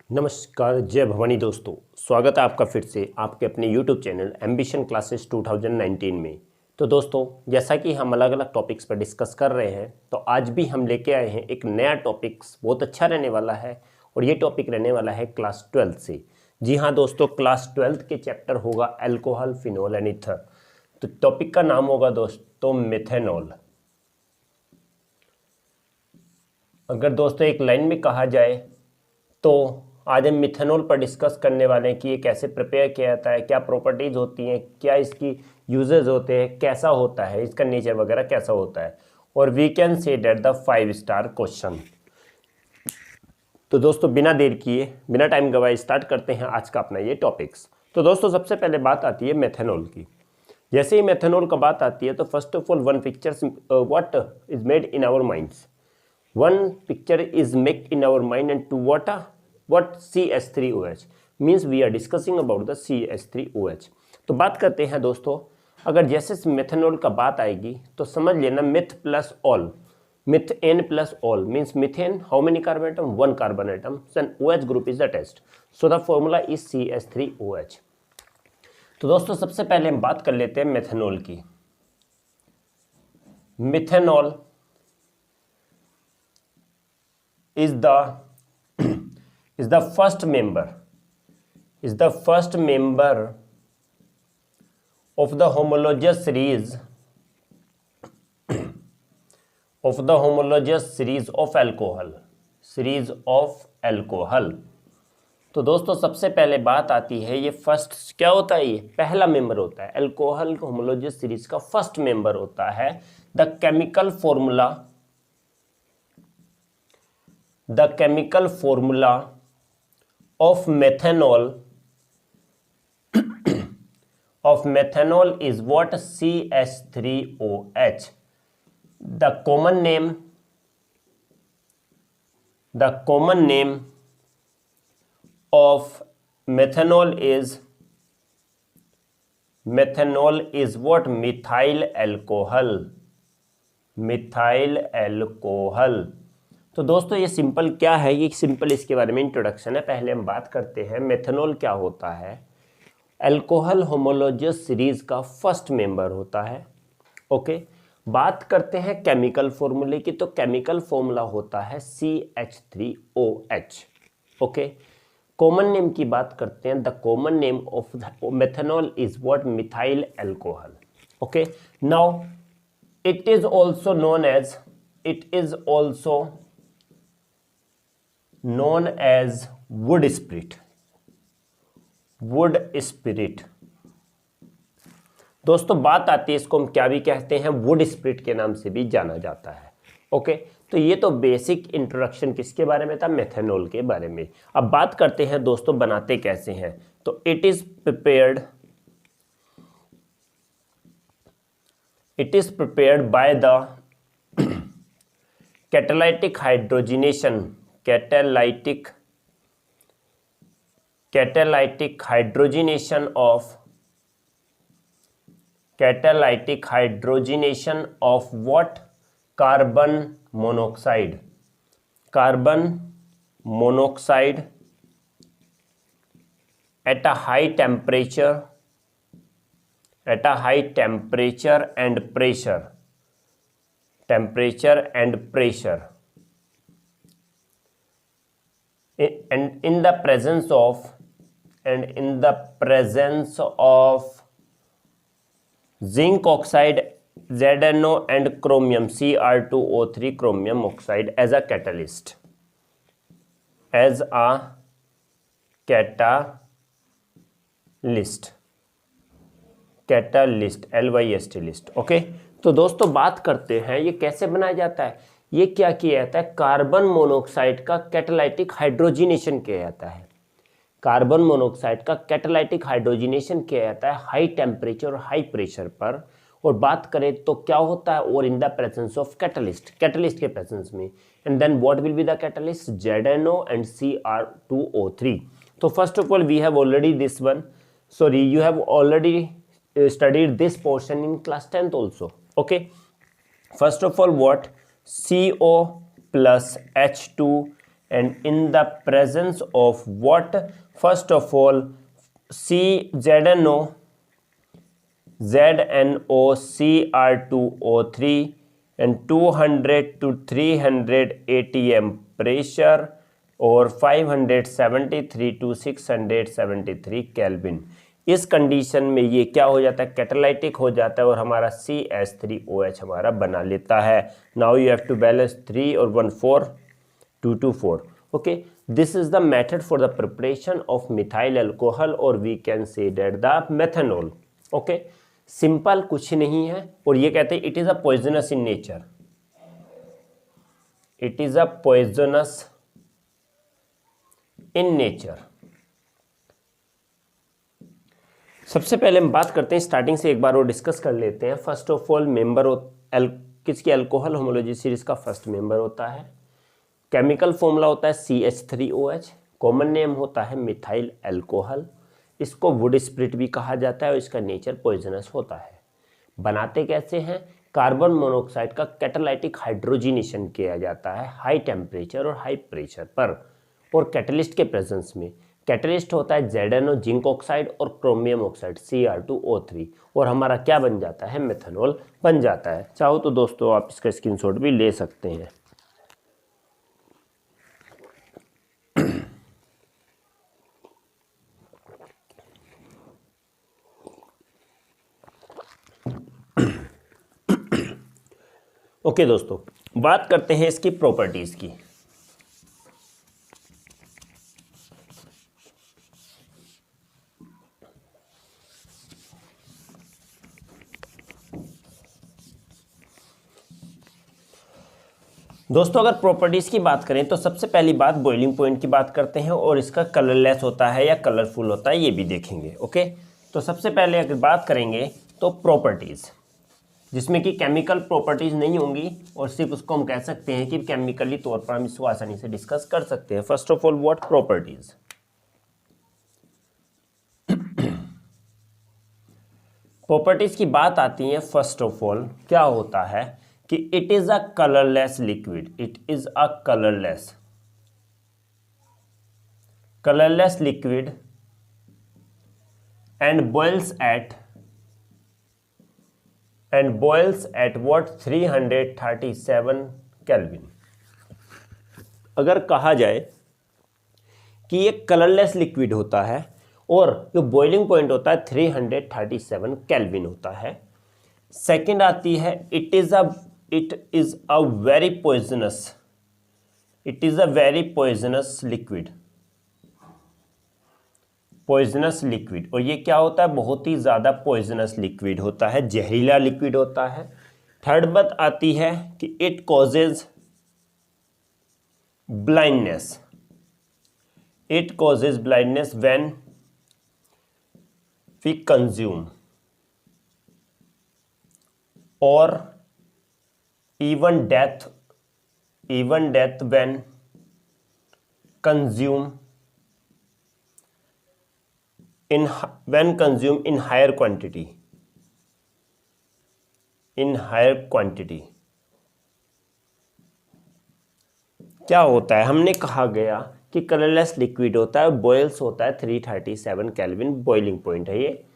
नमस्कार, जय भवानी दोस्तों। स्वागत है आपका फिर से आपके अपने YouTube चैनल एम्बिशन क्लासेस 2019 में। तो दोस्तों, जैसा कि हम अलग अलग टॉपिक्स पर डिस्कस कर रहे हैं, तो आज भी हम लेके आए हैं एक नया टॉपिक्स, बहुत अच्छा रहने वाला है। और ये टॉपिक रहने वाला है क्लास 12 से। जी हाँ दोस्तों, क्लास 12 के चैप्टर होगा अल्कोहल, फिनोल एंड ईथर। तो टॉपिक का नाम होगा दोस्तों मेथेनॉल। अगर दोस्तों एक लाइन में कहा जाए तो आज हम मिथेनॉल पर डिस्कस करने वाले हैं कि ये कैसे प्रिपेयर किया जाता है, क्या प्रॉपर्टीज़ होती हैं, क्या इसकी यूजेस होते हैं, कैसा होता है, इसका नेचर वगैरह कैसा होता है। और we can say that the 5 star question. तो दोस्तों बिना देर किए, बिना टाइम गवाए स्टार्ट करते हैं आज का अपना ये टॉपिक्स। तो दोस्तों सबसे पहले बात आती है मेथेनॉल की। जैसे ही मेथेनॉल का बात आती है तो first of all one picture what is made in our minds. One picture is made in our mind and to what CH3OH means we are discussing about the CH3OH। तो बात करते हैं दोस्तों, अगर जैसे मेथेनॉल का बात आएगी तो समझ लेना meth plus ol, meth an plus ol means methane how many carbon atom, one carbon atom, and OH group is the test, so the formula is CH3OH। तो दोस्तों सबसे पहले हम बात कर लेते हैं मेथेनॉल की। Methanol is the first member of the homologous series of alcohol। तो दोस्तों सबसे पहले बात आती है, ये फर्स्ट क्या होता है, ये पहला मेंबर होता है। अल्कोहल होमोलॉजियस सीरीज का फर्स्ट मेंबर होता है। The chemical formula of methanol is what? CH3OH। The common name of methanol is what? Methyl alcohol। तो दोस्तों ये सिंपल क्या है, ये सिंपल इसके बारे में इंट्रोडक्शन है। पहले हम बात करते हैं मेथेनॉल क्या होता है। अल्कोहल होमोलॉजियस सीरीज का फर्स्ट मेंबर होता है। ओके, बात करते हैं केमिकल फॉर्मूले की, तो केमिकल फॉर्मूला होता है CH3OH। ओके, कॉमन नेम की बात करते हैं, the common name of methanol is what? Methyl alcohol. Okay, now it is also known as wood spirit। दोस्तों बात आती है, इसको हम क्या भी कहते हैं, वुड स्पिरिट के नाम से भी जाना जाता है। ओके, तो ये तो बेसिक इंट्रोडक्शन किसके बारे में था? मेथेनॉल के बारे में। अब बात करते हैं दोस्तों बनाते कैसे हैं। तो it is prepared by the catalytic hydrogenation of what? Carbon monoxide at a high temperature and pressure and in the presence of zinc oxide ZNO and chromium Cr2O3 chromium oxide as a catalyst LYST। Okay, तो दोस्तों बात करते हैं ये कैसे बनाया जाता है। ये क्या किया जाता है? कार्बन मोनोऑक्साइड का कैटालाइटिक हाइड्रोजिनेशन किया जाता है। कार्बन मोनोऑक्साइड का कैटालाइटिक हाइड्रोजिनेशन किया जाता है हाई टेम्परेचर और हाई प्रेशर पर। और बात करें तो क्या होता है? और in the presence of catalyst के प्रेजेंस में। And then what will be the catalyst? ZNO and Cr2O3। तो first of all we have already this one, sorry you have already studied this portion in class 10th also. Okay, first of all what? CO plus H2 and in the presence of what? First of all, ZnOCr2O3 and 200 to 300 atm pressure और 573 to 673 kelvin. इस condition में ये क्या हो जाता है? Catalytic हो जाता है और हमारा CH3OH हमारा बना लेता है। Now you have to balance 3 और 1 4 2 2 4। Okay, this is the method for the preparation of methyl alcohol और we can say that the methanol. Okay, simple कुछ नहीं है और ये कहते हैं it is a poisonous in nature, it is a poisonous in nature. सबसे पहले हम बात करते हैं, स्टार्टिंग से एक बार वो डिस्कस कर लेते हैं। फर्स्ट ऑफ ऑल मेंबर किसकी? अल्कोहल होमोलॉजी सीरीज का फर्स्ट मेंबर होता है। केमिकल फॉर्मूला होता है CH3OH, कॉमन नेम होता है मिथाइल अल्कोहल। इसको वुड स्प्रिट भी कहा जाता है और इसका नेचर पॉइजनस होता है। बनाते कैसे हैं? कार्बन मोनोऑक्साइड का कैटालाइटिक हाइड्रोजिनेशन किया जाता है हाई टेम्परेचर और हाई प्रेशर पर, और कैटलिस्ट के प्रेजेंस में। कैटलिस्ट होता है ZnO जिंक ऑक्साइड और क्रोमियम ऑक्साइड Cr2O3, और हमारा क्या बन जाता है? मेथनॉल बन जाता है। चाहो तो दोस्तों आप इसका स्क्रीनशॉट भी ले सकते हैं। ओके दोस्तों, बात करते हैं इसकी प्रॉपर्टीज की। दोस्तों अगर प्रॉपर्टीज की बात करें तो सबसे पहली बात बॉइलिंग पॉइंट की बात करते हैं और इसका कलरलेस होता है या कलरफुल होता है ये भी देखेंगे। ओके, तो सबसे पहले अगर बात करेंगे तो प्रॉपर्टीज, जिसमें कि केमिकल प्रॉपर्टीज नहीं होंगी और सिर्फ उसको हम कह सकते हैं कि केमिकली तौर पर हम इसको आसानी से डिस्कस कर सकते हैं। First of all what properties? Properties की बात आती है, फर्स्ट ऑफ ऑल क्या होता है कि it is a colourless liquid, it is a colourless liquid and boils at what? 337 kelvin. अगर कहा जाए कि ये कलरलेस लिक्विड होता है और जो बॉइलिंग पॉइंट होता है 337 केल्विन होता है। सेकंड आती है it is a very poisonous liquid, और ये क्या होता है? बहुत ही ज़्यादा पॉइजनस लिक्विड होता है, जहरीला लिक्विड होता है। थर्ड बात आती है कि it causes blindness, when we consume, और even death when consumed in higher quantity, क्या होता है? हमने कहा गया कि कलरलेस लिक्विड होता है, बॉयल्स होता है 337 केल्विन बॉइलिंग पॉइंट है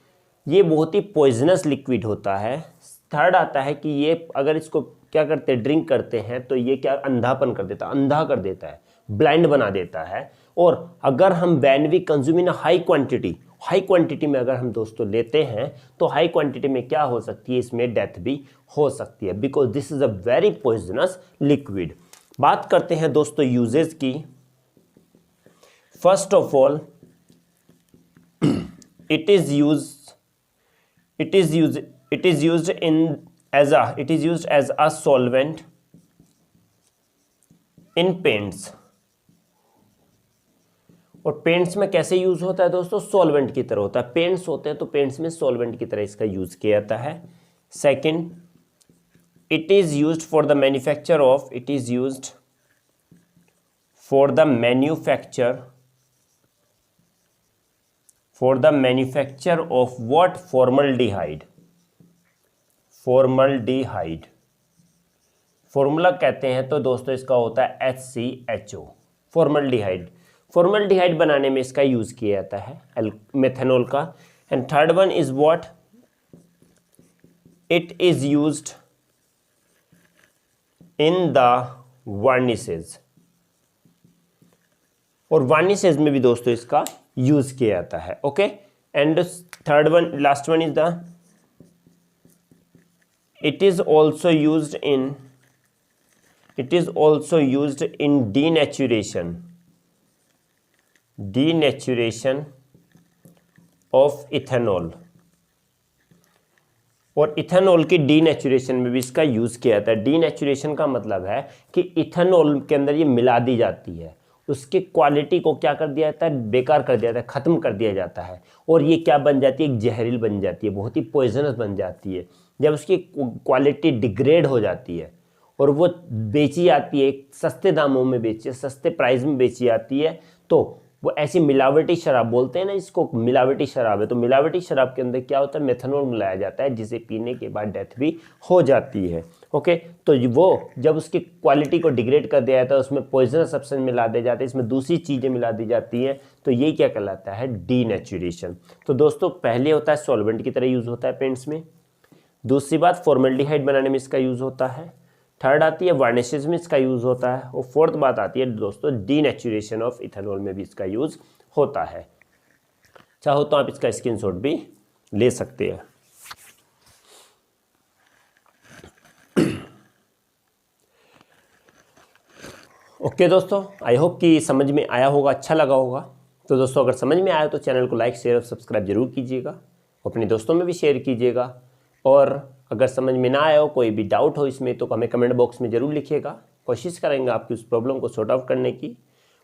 ये बहुत ही पॉइजनस लिक्विड होता है। थर्ड आता है कि ये अगर इसको क्या करते हैं? ड्रिंक करते हैं तो ये क्या अंधा कर देता है, ब्लाइंड बना देता है। और अगर हम when we consume in high quantity में अगर हम दोस्तों लेते हैं तो हाई क्वांटिटी में क्या हो सकती है? इसमें डेथ भी हो सकती है, because this is a very poisonous liquid. बात करते हैं दोस्तों यूजेस की। First of all it is used as a solvent in paints। और पेंट्स में कैसे यूज होता है दोस्तों? सॉल्वेंट की तरह होता है। पेंट्स होते हैं तो पेंट्स में सॉल्वेंट की तरह इसका यूज किया जाता है। Second, it is used for the manufacture of what? Formula कहते हैं तो दोस्तों इसका होता है HCHO, फॉर्मल्डिहाइड। फॉर्मल्डिहाइड बनाने में इसका यूज़ किया जाता है मेथनॉल का। And third one is what, it is used in the varnishes, और वार्निशेज में भी दोस्तों इसका यूज किया जाता है। Okay, and third one, last one is the it is also used in denaturation of ethanol, और इथेनॉल की डीनेचुरेशन में भी इसका यूज किया जाता है। डीनेचुरेशन का मतलब है कि इथेनॉल के अंदर ये मिला दी जाती है, उसकी क्वालिटी को क्या कर दिया जाता है, बेकार कर दिया जाता है, खत्म कर दिया जाता है, और ये क्या बन जाती है, एक जहरील बन जाती है, बहुत ही पॉइजनस बन जाती है। जब उसकी क्वालिटी डिग्रेड हो जाती है और वो बेची जाती है, सस्ते दामों में बेची, सस्ते प्राइस में बेची जाती है, तो वो ऐसी मिलावटी शराब बोलते हैं ना, इसको मिलावटी शराब है। तो मिलावटी शराब के अंदर क्या होता है, मेथनॉल मिलाया जाता है, जिसे पीने के बाद डेथ भी हो जाती है। ओके, तो वो जब उसकी क्वालिटी को डिग्रेड कर दिया जाता है, उसमें पॉइजनस सब्सटेंस मिला दिए जाते हैं, इसमें दूसरी चीज़ें मिला दी जाती हैं, तो ये क्या कहलाता है, डीनेचुरेशन। तो दोस्तों पहले होता है सॉल्वेंट की तरह यूज़ होता है पेंट्स में, दूसरी बात फॉर्मल्डिहाइड बनाने में इसका यूज़ होता है, थर्ड आती है वार्निशेज में इसका यूज़ होता है, और फोर्थ बात आती है दोस्तों डीनेचुरेशन ऑफ इथेनॉल में भी इसका यूज़ होता है। चाहो तो आप इसका स्क्रीनशॉट भी ले सकते हैं। ओके दोस्तों, आई होप कि समझ में आया होगा, अच्छा लगा होगा। तो दोस्तों अगर समझ में आया तो चैनल को लाइक शेयर और सब्सक्राइब जरूर कीजिएगा, अपने दोस्तों में भी शेयर कीजिएगा, और अगर समझ में ना आया हो, कोई भी डाउट हो इसमें, तो हमें कमेंट बॉक्स में ज़रूर लिखिएगा, कोशिश करेंगे आपकी उस प्रॉब्लम को सॉर्ट आउट करने की।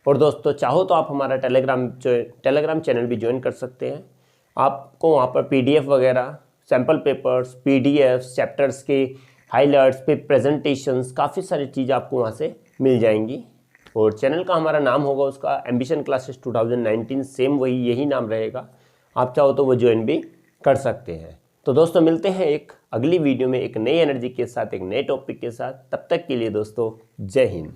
और दोस्तों चाहो तो आप हमारा टेलीग्राम चैनल भी ज्वाइन कर सकते हैं। आपको वहाँ पर PDF वगैरह, सैम्पल पेपर्स, PDF, चैप्टर्स के हाईलाइट्स पे प्रेजेंटेशंस, काफ़ी सारी चीज़ आपको वहाँ से मिल जाएंगी। और चैनल का हमारा नाम होगा उसका एम्बिशन क्लासेस 2019, सेम वही यही नाम रहेगा। आप चाहो तो वो ज्वाइन भी कर सकते हैं। तो दोस्तों मिलते हैं एक अगली वीडियो में एक नई एनर्जी के साथ, एक नए टॉपिक के साथ। तब तक के लिए दोस्तों जय हिंद।